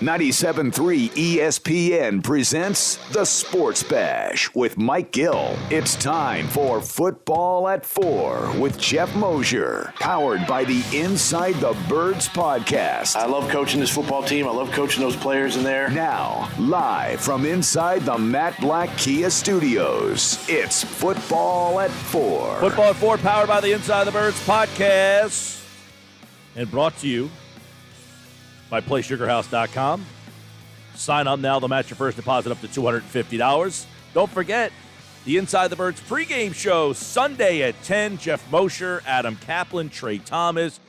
97.3 ESPN presents The Sports Bash with Mike Gill. It's time for Football at 4 with Geoff Mosher, powered by the Inside the Birds podcast. I love coaching this football team. I love coaching those players in there. Now, live from inside the Matt Black Kia Studios, it's Football at 4. Football at 4, powered by the Inside the Birds podcast, and brought to you by PlaySugarHouse.com. Sign up now. They'll match your first deposit up to $250. Don't forget, the Inside the Birds pregame show Sunday at 10. Geoff Mosher, Adam Kaplan, Trey Thomas,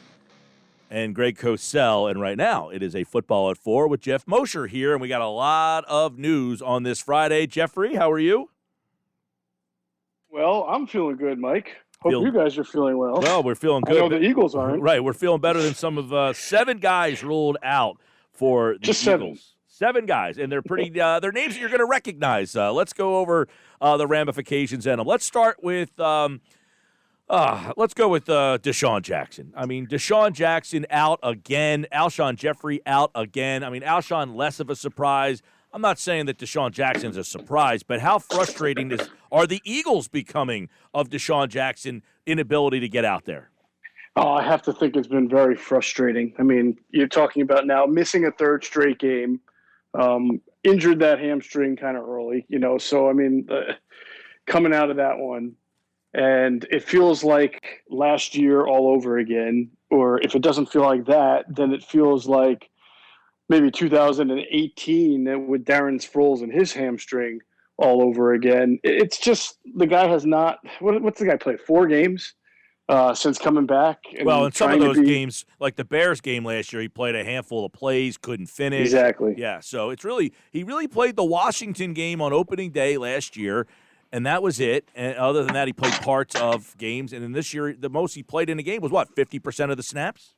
and Greg Cosell. And right now, it is a Football at 4 with Geoff Mosher here, and we got a lot of news on this Friday. Jeffrey, how are you? Well, I'm feeling good, Mike. Hope you guys are feeling well. Well, we're feeling good. I know the Eagles aren't. Right, we're feeling better than some of 7 guys ruled out for the Just Eagles. 7 guys, and they're pretty. They're names that you're going to recognize. Let's go over the ramifications in them. Let's start with. Desean Jackson. I mean, Desean Jackson out again. Alshon Jeffery out again. I mean, Alshon less of a surprise. I'm not saying that Desean Jackson's a surprise, but how frustrating are the Eagles becoming of Desean Jackson's inability to get out there? Oh, I have to think it's been very frustrating. I mean, you're talking about now missing a third straight game, injured that hamstring kind of early, so, I mean, coming out of that one, and it feels like last year all over again, or if it doesn't feel like that, then it feels like maybe 2018 with Darren Sproles and his hamstring all over again. It's just the guy has not – what's the guy played? 4 games since coming back? Well, in some of those games, like the Bears game last year, he played a handful of plays, couldn't finish. Exactly. Yeah, so it's really – he really played the Washington game on opening day last year, and that was it. And other than that, he played parts of games. And then this year, the most he played in a game was, 50% of the snaps?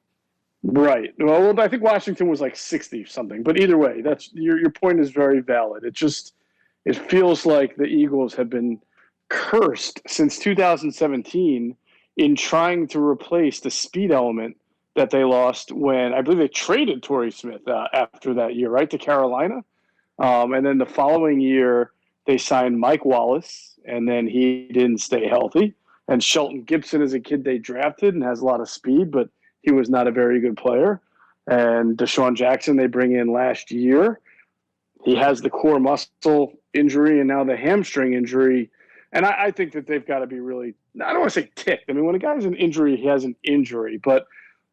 Right. Well, I think Washington was like 60-something. But either way, that's your point is very valid. It feels like the Eagles have been cursed since 2017 in trying to replace the speed element that they lost when I believe they traded Torrey Smith after that year, right, to Carolina. And then the following year, they signed Mike Wallace, and then he didn't stay healthy. And Shelton Gibson is a kid they drafted and has a lot of speed, but he was not a very good player. And Desean Jackson they bring in last year. He has the core muscle injury and now the hamstring injury. And I think that they've got to be really – I don't want to say ticked. I mean, when a guy's an injury, he has an injury. But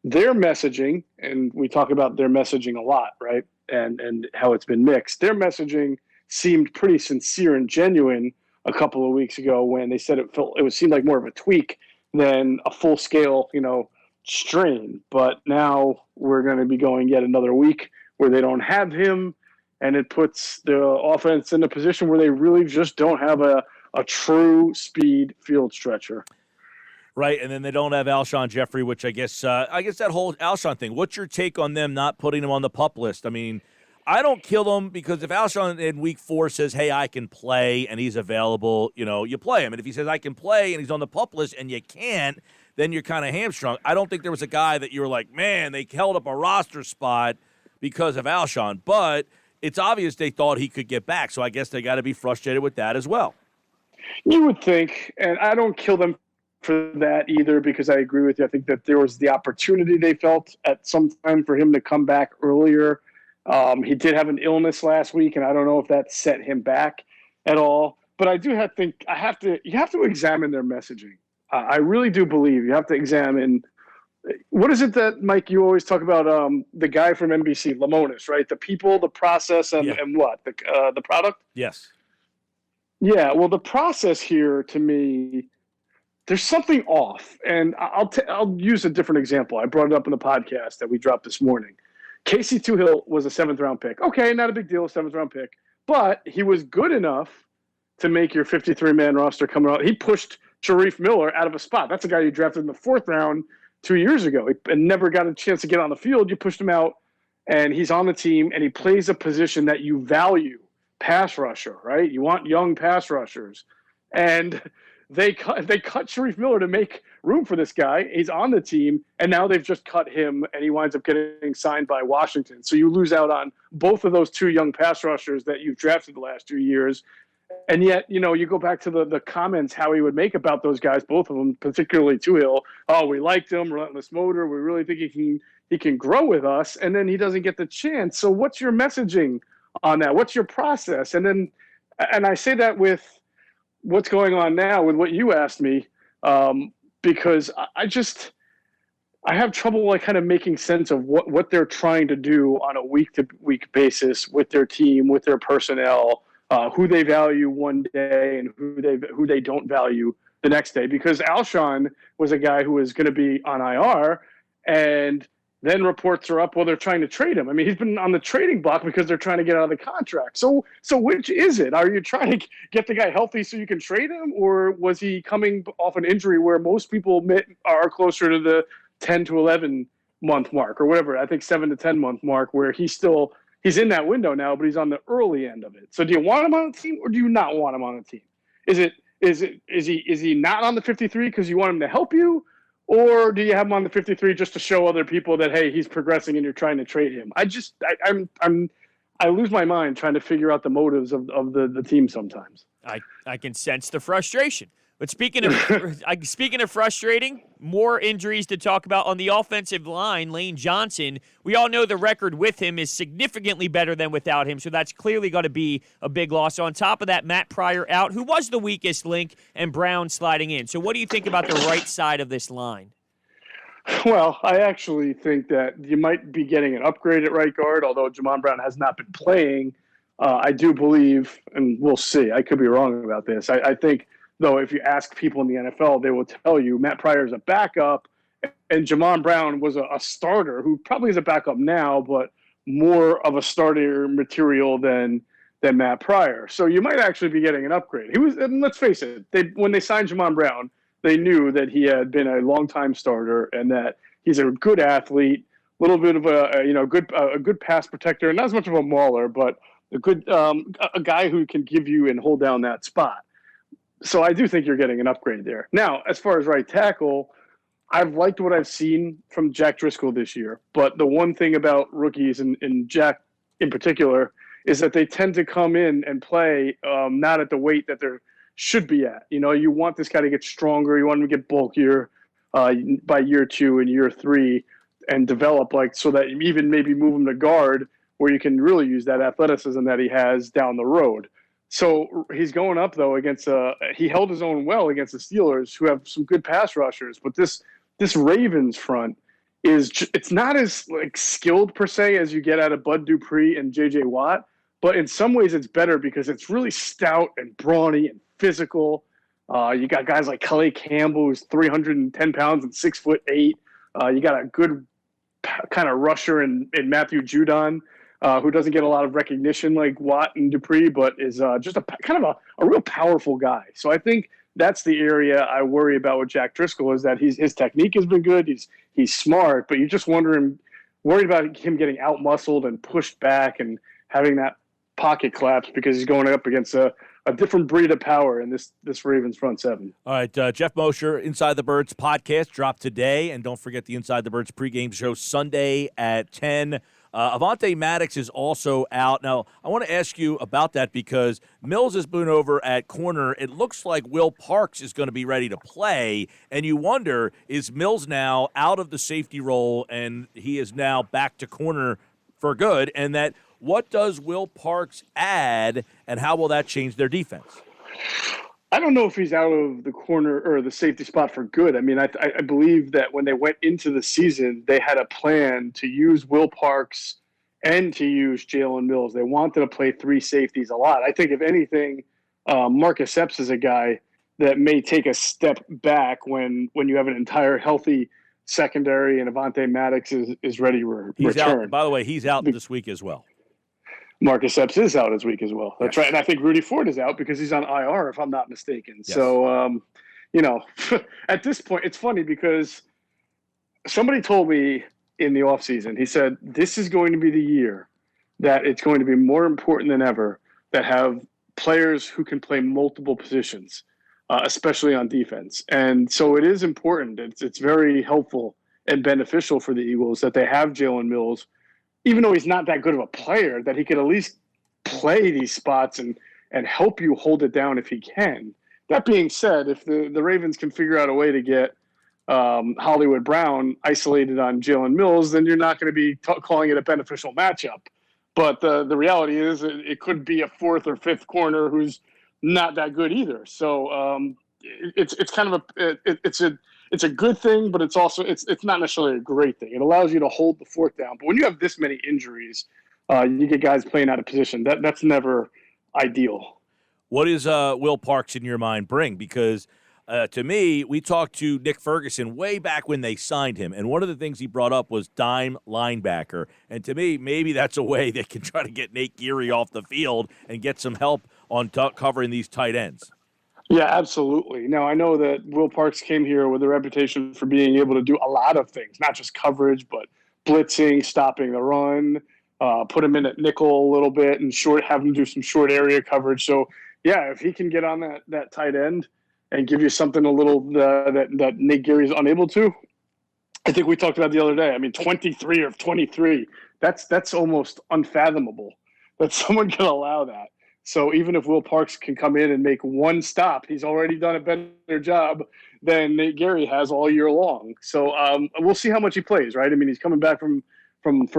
their messaging, and we talk about their messaging a lot, right, and how it's been mixed. Their messaging seemed pretty sincere and genuine a couple of weeks ago when they said it seemed like more of a tweak than a full-scale, strain. But now we're going to be going yet another week where they don't have him, and it puts the offense in a position where they really just don't have a true speed field stretcher. Right, and then they don't have Alshon Jeffery, which I guess that whole Alshon thing. What's your take on them not putting him on the PUP list? I mean, I don't kill him because if Alshon in week 4 says, hey, I can play and he's available, you play him. And if he says I can play and he's on the PUP list and you can't, then you're kind of hamstrung. I don't think there was a guy that you were like, man, they held up a roster spot because of Alshon. But it's obvious they thought he could get back, so I guess they got to be frustrated with that as well. You would think, and I don't kill them for that either because I agree with you. I think that there was the opportunity they felt at some time for him to come back earlier. He did have an illness last week, and I don't know if that set him back at all. But I do you have to examine their messaging. I really do believe you have to examine what is it that, Mike, you always talk about the guy from NBC, Lamonis, right? The people, the process, and what? The product? Yes. Yeah, well, the process here, to me, there's something off. And I'll use a different example. I brought it up in the podcast that we dropped this morning. Casey Tuhill was a 7th-round pick. Okay, not a big deal, 7th-round pick. But he was good enough to make your 53-man roster coming out. He pushed Sharif Miller out of a spot. That's a guy you drafted in the 4th round 2 years ago and never got a chance to get on the field. You pushed him out, and he's on the team, and he plays a position that you value, pass rusher, right? You want young pass rushers. And they cut Sharif Miller to make room for this guy. He's on the team, and now they've just cut him, and he winds up getting signed by Washington. So you lose out on both of those two young pass rushers that you've drafted the last 2 years. And yet, you go back to the comments Howie would make about those guys, both of them, particularly Tuhill. Oh, we liked him, relentless motor. We really think he can grow with us. And then he doesn't get the chance. So what's your messaging on that? What's your process? And I say that with what's going on now with what you asked me, because I have trouble like kind of making sense of what they're trying to do on a week-to-week basis with their team, with their personnel, who they value one day and who they don't value the next day. Because Alshon was a guy who was going to be on IR, and then reports are up, well, they're trying to trade him. I mean, he's been on the trading block because they're trying to get out of the contract. So which is it? Are you trying to get the guy healthy so you can trade him, or was he coming off an injury where most people admit are closer to the 10 to 11 month mark or whatever? I think 7 to 10 month mark, where he's in that window now, but he's on the early end of it. So do you want him on the team, or do you not want him on the team? Is he not on the 53 because you want him to help you? Or do you have him on the 53 just to show other people that, hey, he's progressing and you're trying to trade him? I lose my mind trying to figure out the motives of the team sometimes. I can sense the frustration. But speaking of frustrating, more injuries to talk about on the offensive line. Lane Johnson, we all know the record with him is significantly better than without him, so that's clearly going to be a big loss. On top of that, Matt Pryor out, who was the weakest link, and Brown sliding in. So what do you think about the right side of this line? Well, I actually think that you might be getting an upgrade at right guard, although Jamon Brown has not been playing. I do believe, and we'll see, I could be wrong about this. I think, though, if you ask people in the NFL, they will tell you Matt Pryor is a backup, and Jamon Brown was a starter who probably is a backup now, but more of a starter material than Matt Pryor. So you might actually be getting an upgrade. And let's face it, when they signed Jamon Brown, they knew that he had been a longtime starter and that he's a good athlete, a little bit of a good pass protector, not as much of a mauler, but a guy who can give you and hold down that spot. So I do think you're getting an upgrade there. Now, as far as right tackle, I've liked what I've seen from Jack Driscoll this year. But the one thing about rookies, and Jack in particular, is that they tend to come in and play not at the weight that they should be at. You want this guy to get stronger. You want him to get bulkier by year 2 and year 3 and develop so that you even maybe move him to guard where you can really use that athleticism that he has down the road. So he's going up, though, against he held his own well against the Steelers, who have some good pass rushers. But this Ravens front it's not as skilled per se as you get out of Bud Dupree and J.J. Watt. But in some ways it's better because it's really stout and brawny and physical. You got guys like Calais Campbell, who's 310 pounds and 6'8". You got a good kind of rusher in Matthew Judon, who doesn't get a lot of recognition like Watt and Dupree, but is just a kind of a real powerful guy. So I think that's the area I worry about with Jack Driscoll, is that his technique has been good. He's smart, but you just worried about him getting out-muscled and pushed back and having that pocket collapse because he's going up against a different breed of power in this Ravens front seven. All right, Geoff Mosher, Inside the Birds podcast dropped today, and don't forget the Inside the Birds pregame show Sunday at 10. Avonte Maddox is also out. Now, I want to ask you about that because Mills has been over at corner. It looks like Will Parks is going to be ready to play, and you wonder, is Mills now out of the safety role and he is now back to corner for good? And that what does Will Parks add, and how will that change their defense? I don't know if he's out of the corner or the safety spot for good. I mean, I believe that when they went into the season, they had a plan to use Will Parks and to use Jalen Mills. They wanted to play 3 safeties a lot. I think, if anything, Marcus Epps is a guy that may take a step back when you have an entire healthy secondary and Avonte Maddox is ready to return. Out. By the way, he's out this week as well. Marcus Epps is out this week as well. That's right. And I think Rudy Ford is out because he's on IR, if I'm not mistaken. Yes. So, at this point, it's funny because somebody told me in the offseason, he said, this is going to be the year that it's going to be more important than ever that have players who can play multiple positions. especially on defense. And so it is important. It's very helpful and beneficial for the Eagles that they have Jalen Mills, even though he's not that good of a player, that he could at least play these spots and help you hold it down if he can. That being said, if the Ravens can figure out a way to get Hollywood Brown isolated on Jalen Mills, then you're not going to be calling it a beneficial matchup. But the reality is it could be a fourth or fifth corner who's not that good either. So it's kind of it's a good thing, but it's also it's not necessarily a great thing. It allows you to hold the fourth down. But when you have this many injuries, you get guys playing out of position. That's never ideal. What does Will Parks in your mind bring? Because to me, we talked to Nick Ferguson way back when they signed him, and one of the things he brought up was dime linebacker. And to me, maybe that's a way they can try to get Nate Geary off the field and get some help on covering these tight ends. Yeah, absolutely. Now, I know that Will Parks came here with a reputation for being able to do a lot of things, not just coverage, but blitzing, stopping the run, put him in at nickel a little bit and have him do some short area coverage. So, yeah, if he can get on that tight end and give you something a little that Nate Geary is unable to, I think we talked about the other day. I mean, 23 of 23, that's almost unfathomable that someone can allow that. So even if Will Parks can come in and make one stop, he's already done a better job than Nate Geary has all year long. So we'll see how much he plays, right? I mean, he's coming back from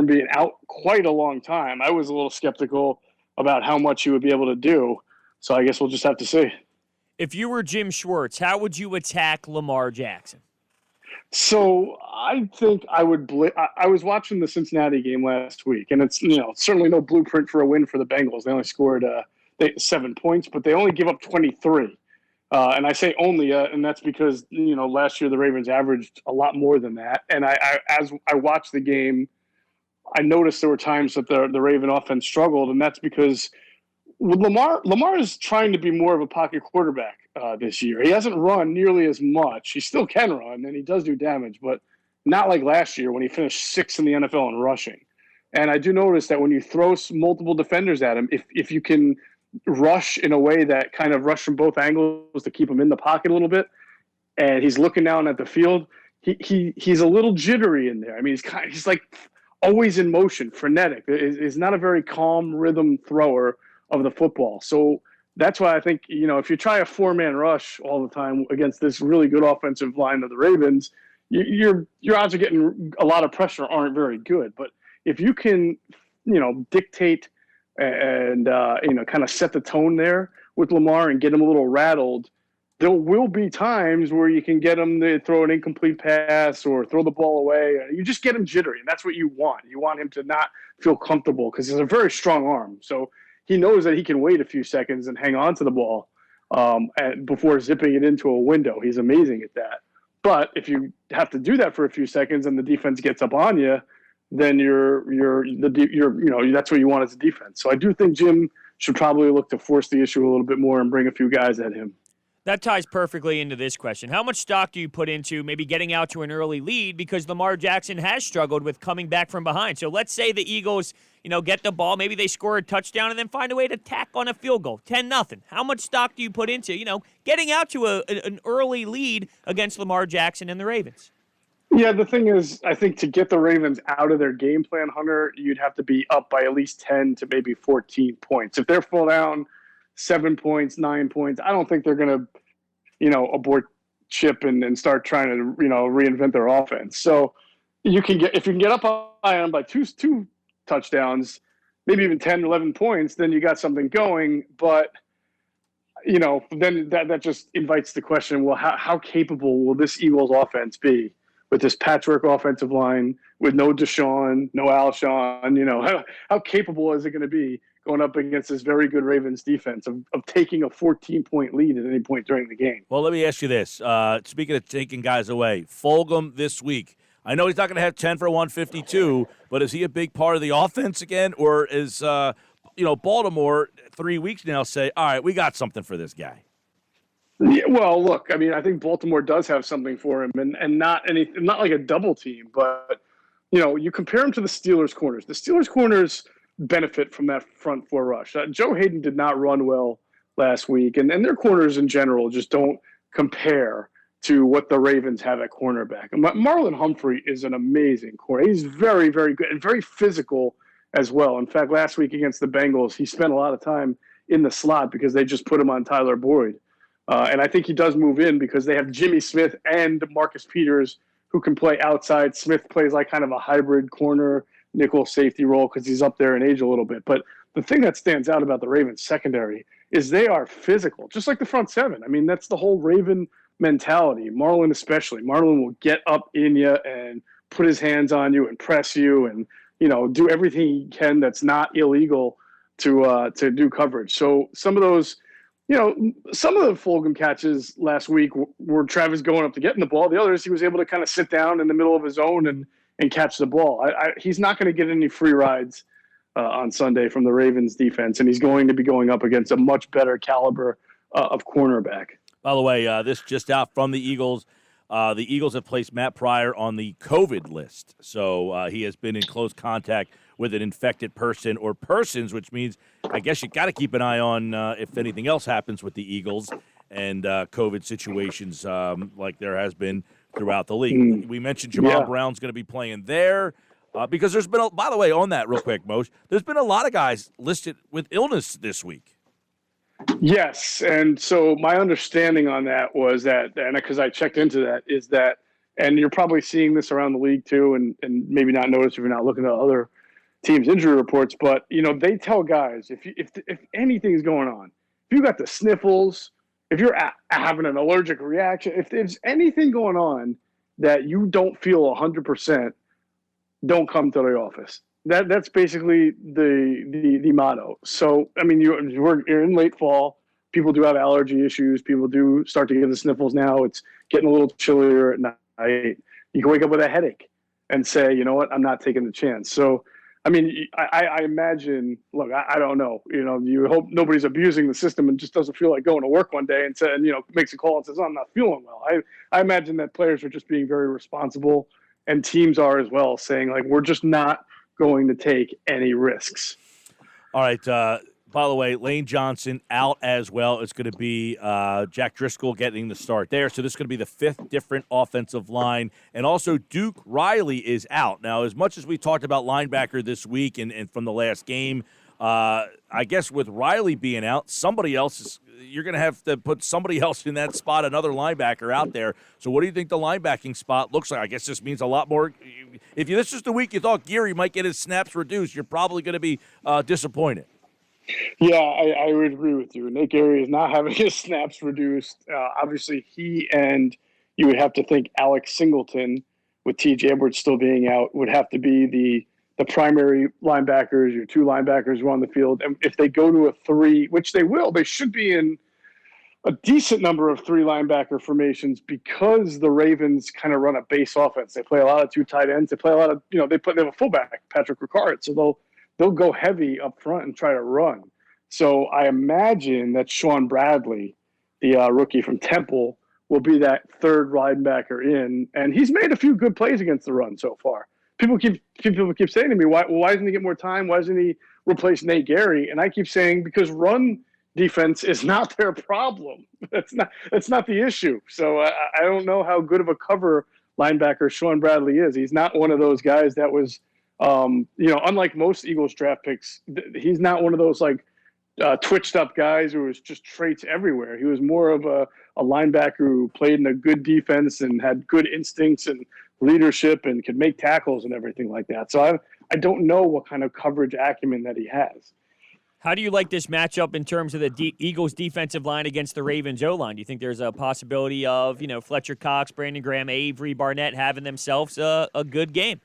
being out quite a long time. I was a little skeptical about how much he would be able to do. So I guess we'll just have to see. If you were Jim Schwartz, how would you attack Lamar Jackson? So I think I would I was watching the Cincinnati game last week, and it's certainly no blueprint for a win for the Bengals. They only scored 7 points, but they only give up 23. And I say only, and that's because last year the Ravens averaged a lot more than that. And as I watched the game, I noticed there were times that the Raven offense struggled, and that's because with Lamar is trying to be more of a pocket quarterback this year. He hasn't run nearly as much. He still can run, and he does do damage, but not like last year when he finished 6th in the NFL in rushing. And I do notice that when you throw multiple defenders at him, if you can rush in a way that kind of rush from both angles to keep him in the pocket a little bit, and he's looking down at the field, he's a little jittery in there. I mean, he's like always in motion, frenetic. He's not a very calm rhythm thrower of the football. So that's why I think, if you try a 4-man rush all the time against this really good offensive line of the Ravens, your odds of getting a lot of pressure aren't very good. But if you can, dictate and kind of set the tone there with Lamar and get him a little rattled, there will be times where you can get him to throw an incomplete pass or throw the ball away. You just get him jittery, and that's what you want. You want him to not feel comfortable because he's a very strong arm. So he knows that he can wait a few seconds and hang on to the ball before zipping it into a window. He's amazing at that. But if you have to do that for a few seconds and the defense gets up on you, then that's what you want as a defense. So I do think Jim should probably look to force the issue a little bit more and bring a few guys at him. That ties perfectly into this question. How much stock do you put into maybe getting out to an early lead because Lamar Jackson has struggled with coming back from behind? So let's say the Eagles, get the ball, maybe they score a touchdown and then find a way to tack on a field goal, 10-0. How much stock do you put into, getting out to an early lead against Lamar Jackson and the Ravens? Yeah, the thing is, I think to get the Ravens out of their game plan, Hunter, you'd have to be up by at least 10 to maybe 14 points. If they're full down 7 points, 9 points, I don't think they're going to, abort ship and start trying to, reinvent their offense. So if you can get up by them by two touchdowns, maybe even 10, 11 points, then you got something going. But, then that just invites the question, well, how capable will this Eagles offense be with this patchwork offensive line, with no Desean, no Alshon? How capable is it going to be going up against this very good Ravens defense of taking a 14-point lead at any point during the game? Well, let me ask you this. Speaking of taking guys away, Fulgham this week. I know he's not going to have 10 for 152, but is he a big part of the offense again? Or is, Baltimore 3 weeks now say, all right, we got something for this guy? Yeah, well, look, I mean, I think Baltimore does have something for him, and not like a double team, but you compare him to the Steelers' corners. The Steelers' corners benefit from that front four rush. Joe Hayden did not run well last week, and their corners in general just don't compare to what the Ravens have at cornerback. Marlon Humphrey is an amazing corner. He's very, very good and very physical as well. In fact, last week against the Bengals, he spent a lot of time in the slot because they just put him on Tyler Boyd. And I think he does move in because they have Jimmy Smith and Marcus Peters who can play outside. Smith plays like kind of a hybrid corner, nickel safety role because he's up there in age a little bit. But the thing that stands out about the Ravens secondary is they are physical, just like the front seven. I mean, that's the whole Raven mentality. Marlon especially. Marlon will get up in you and put his hands on you and press you and, do everything he can that's not illegal to do coverage. So some of those, some of the Fulgham catches last week were Travis going up to getting the ball. The others, he was able to kind of sit down in the middle of his own and catch the ball. He's not going to get any free rides on Sunday from the Ravens defense, and he's going to be going up against a much better caliber of cornerback. By the way, this just out from the Eagles. The Eagles have placed Matt Pryor on the COVID list. So he has been in close contact with an infected person or persons, which means I guess you got to keep an eye on if anything else happens with the Eagles and COVID situations like there has been throughout the league. We mentioned Jamal Brown's going to be playing there because there's been, by the way, on that real quick, Moshe, there's been a lot of guys listed with illness this week. Yes, and so my understanding on that was that, and because I checked into that, is that, and you're probably seeing this around the league too, and maybe not notice if you're not looking at other teams' injury reports, but they tell guys if anything's going on, if you got the sniffles, if you're having an allergic reaction, if there's anything going on that you don't feel 100%, don't come to the office. That's basically the motto. So, I mean, you're in late fall. People do have allergy issues. People do start to get the sniffles now. It's getting a little chillier at night. You can wake up with a headache and say, you know what, I'm not taking the chance. So, I mean, I imagine, look, I don't know. You hope nobody's abusing the system and just doesn't feel like going to work one day and makes a call and says, oh, I'm not feeling well. I imagine that players are just being very responsible, and teams are as well, saying, like, we're just not going to take any risks. All right. By the way, Lane Johnson out as well. It's going to be Jack Driscoll getting the start there. So this is going to be the fifth different offensive line. And also Duke Riley is out. Now, as much as we talked about linebacker this week and from the last game, I guess with Riley being out, you're going to have to put somebody else in that spot, another linebacker out there. So what do you think the linebacking spot looks like? I guess this means a lot more. If this is the week you thought Geary might get his snaps reduced, you're probably going to be disappointed. Yeah, I would agree with you. Nate Geary is not having his snaps reduced. Obviously, he and you would have to think Alex Singleton, with T.J. Edwards still being out, would have to be the primary linebackers, your two linebackers who are on the field. And if they go to a three, which they will, they should be in a decent number of three linebacker formations because the Ravens kind of run a base offense. They play a lot of two tight ends. They play a lot of, they have a fullback, Patrick Ricard. So they'll go heavy up front and try to run. So I imagine that Sean Bradley, the rookie from Temple, will be that third linebacker in. And he's made a few good plays against the run so far. People keep saying to me, why doesn't he get more time? Why doesn't he replace Nate Geary? And I keep saying, because run defense is not their problem. That's not the issue. So I don't know how good of a cover linebacker Sean Bradley is. He's not one of those guys that was, unlike most Eagles draft picks, he's not one of those twitched up guys who was just traits everywhere. He was more of a linebacker who played in a good defense and had good instincts and leadership and could make tackles and everything like that. So I don't know what kind of coverage acumen that he has. How do you like this matchup in terms of the Eagles defensive line against the Ravens O-line? Do you think there's a possibility of, Fletcher Cox, Brandon Graham, Avery, Barnett having themselves a good game?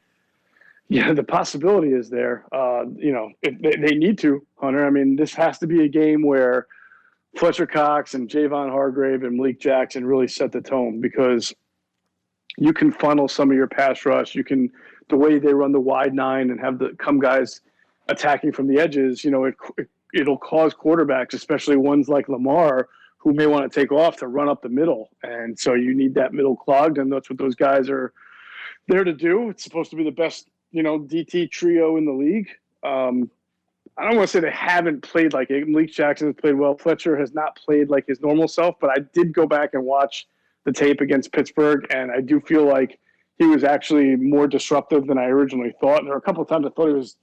Yeah, the possibility is there. They need to, Hunter. I mean, this has to be a game where Fletcher Cox and Javon Hargrave and Malik Jackson really set the tone, because you can funnel some of your pass rush. You can, the way they run the wide nine and have the guys attacking from the edges, it'll cause quarterbacks, especially ones like Lamar, who may want to take off to run up the middle. And so you need that middle clogged, and that's what those guys are there to do. It's supposed to be the best, DT trio in the league. I don't want to say they haven't played like it. Malik Jackson has played well. Fletcher has not played like his normal self, but I did go back and watch the tape against Pittsburgh, and I do feel like he was actually more disruptive than I originally thought. And there were a couple of times I thought he was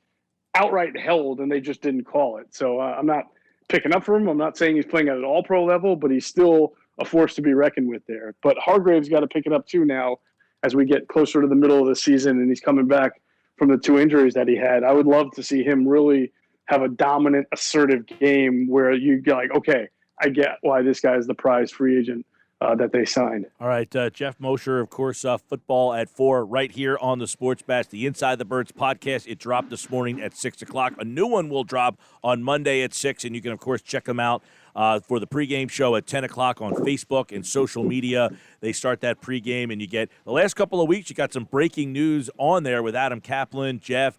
outright held, and they just didn't call it. So I'm not picking up for him. I'm not saying he's playing at an all-pro level, but he's still a force to be reckoned with there. But Hargrave's got to pick it up too now as we get closer to the middle of the season, and he's coming back from the 2 injuries that he had. I would love to see him really have a dominant, assertive game where you get like, okay, I get why this guy is the prize free agent that they signed. All right, Geoff Mosher, of course, Football at 4 right here on the Sports Bash, the Inside the Birds podcast. It dropped this morning at 6 o'clock. A new one will drop on Monday at 6, and you can, of course, check them out for the pregame show at 10 o'clock on Facebook and social media. They start that pregame, and you get the last couple of weeks, you got some breaking news on there with Adam Kaplan, Jeff,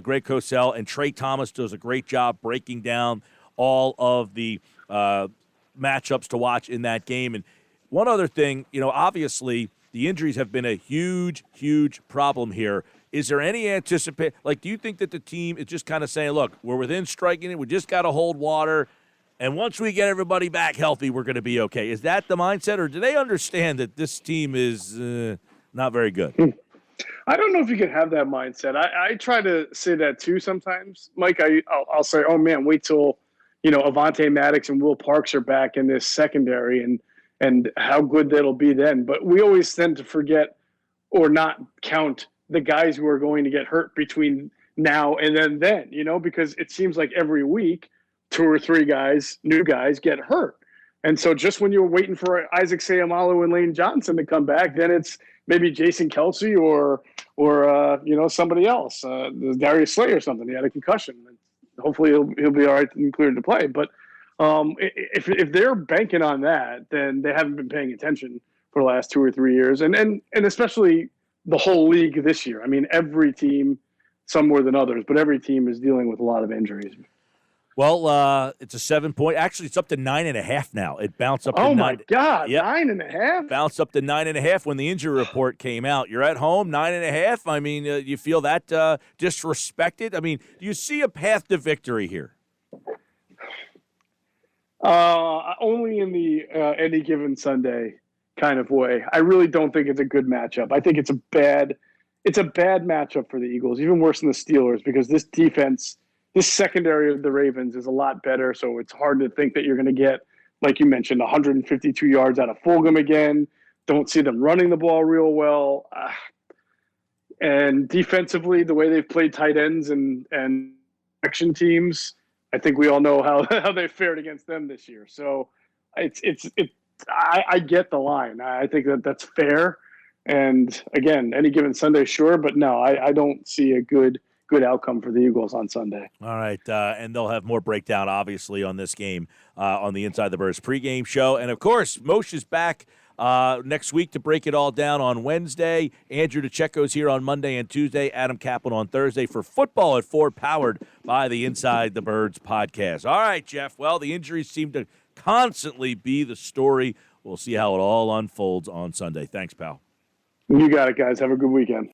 Greg Cosell, and Trey Thomas does a great job breaking down all of the matchups to watch in that game. And one other thing, obviously the injuries have been a huge, huge problem here. Is there any do you think that the team is just kind of saying, look, we're within striking it, we just got to hold water, and once we get everybody back healthy, we're going to be okay? Is that the mindset, or do they understand that this team is not very good? I don't know if you can have that mindset. I try to say that too sometimes, Mike. I'll say, oh man, wait till Avonte Maddox and Will Parks are back in this secondary, and how good that'll be then. But we always tend to forget or not count the guys who are going to get hurt between now and then, because it seems like every week 2 or 3 guys, new guys, get hurt. And so just when you're waiting for Isaac Seumalo and Lane Johnson to come back, then it's maybe Jason Kelsey or somebody else, Darius Slay or something. He had a concussion. Hopefully he'll be all right and cleared to play. But if they're banking on that, then they haven't been paying attention for the last 2 or 3 years, and especially the whole league this year. I mean, every team, some more than others, but every team is dealing with a lot of injuries. Well, it's a 7-point. Actually, it's up to 9.5 now. It bounced up to 9. Oh, my God, yep. 9.5? Bounced up to 9.5 when the injury report came out. You're at home, 9.5. I mean, you feel that disrespected? I mean, do you see a path to victory here? Only in the any given Sunday kind of way. I really don't think it's a good matchup. I think it's a bad matchup for the Eagles, even worse than the Steelers, because this defense, this secondary of the Ravens is a lot better. So it's hard to think that you're going to get, like you mentioned, 152 yards out of Fulgham again. Don't see them running the ball real well. And defensively, the way they've played tight ends and action teams, I think we all know how they fared against them this year. So I get the line. I think that's fair. And again, any given Sunday, sure, but no, I don't see a good outcome for the Eagles on Sunday. All right, and they'll have more breakdown, obviously, on this game on the Inside the Birds pregame show. And, of course, Moshe is back next week to break it all down on Wednesday. Andrew DeCecco's here on Monday and Tuesday. Adam Kaplan on Thursday for Football at 4, powered by the Inside the Birds podcast. All right, Jeff. Well, the injuries seem to constantly be the story. We'll see how it all unfolds on Sunday. Thanks, pal. You got it, guys. Have a good weekend.